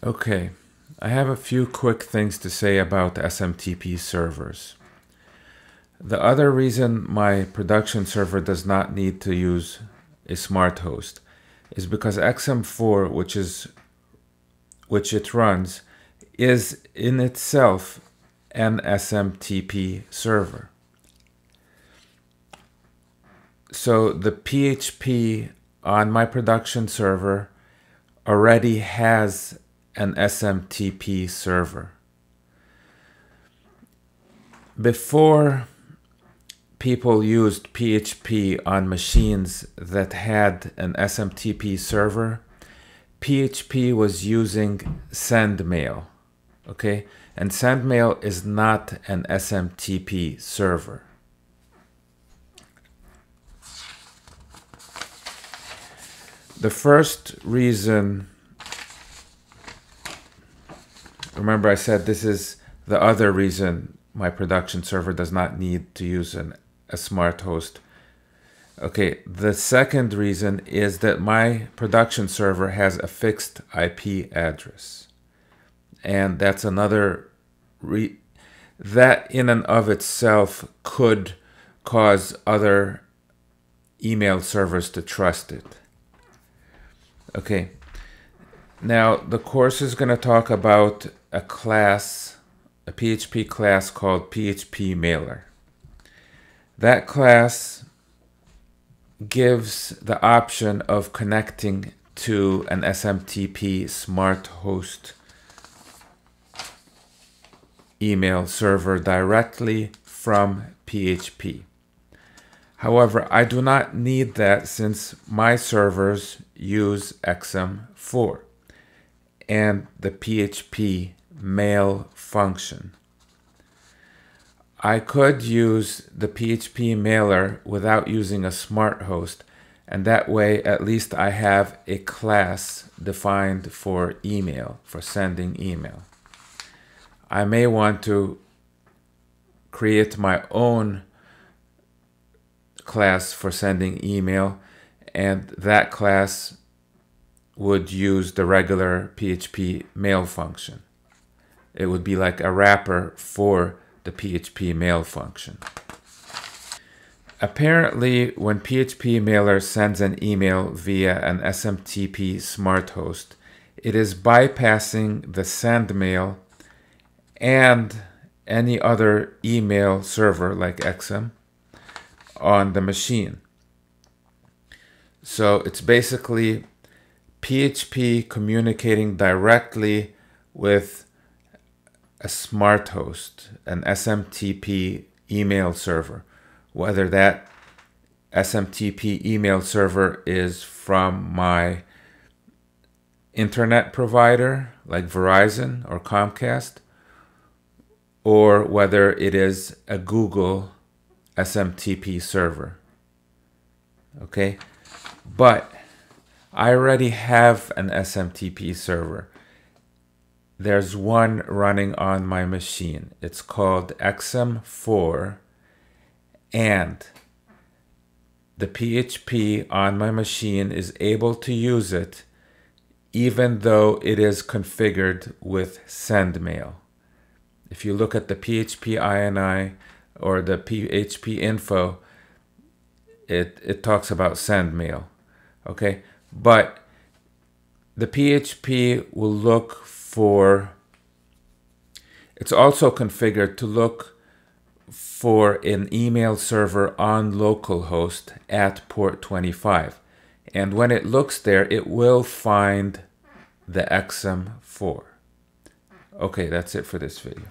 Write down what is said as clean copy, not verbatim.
Okay, I have a few quick things to say about SMTP servers. The other reason my production server does not need to use a smart host is because XM4, which it runs, is in itself an SMTP server. So the PHP on my production server already has an SMTP server. Before people used PHP on machines that had an SMTP server, PHP was using SendMail, okay? And SendMail is not an SMTP server. The first reason, remember I said this is the other reason my production server does not need to use a smart host. Okay, the second reason is that my production server has a fixed IP address. And that's another that in and of itself could cause other email servers to trust it. Okay, now the course is going to talk about a class, a PHP class called PHP Mailer. That class gives the option of connecting to an SMTP smart host email server directly from PHP. However, I do not need that since my servers use XM4 and the PHP mail function. I could use the PHP mailer without using a smart host, and that way at least I have a class defined for email, for sending email. I may want to create my own class for sending email, and that class would use the regular PHP mail function. It would be like a wrapper for the PHP mail function. Apparently, when PHP Mailer sends an email via an SMTP smart host, it is bypassing the SendMail and any other email server like XM on the machine. So it's basically PHP communicating directly with a smart host, an SMTP email server, whether that SMTP email server is from my internet provider like Verizon or Comcast, or whether it is a Google SMTP server. Okay, but I already have an SMTP server. There's one running on my machine. It's called XM4, and the PHP on my machine is able to use it even though it is configured with SendMail. If you look at the PHP INI or the PHP info, it talks about SendMail. Okay, but the PHP will look for, it's also configured to look for an email server on localhost at port 25. And when it looks there, it will find the XM4. Okay, that's it for this video.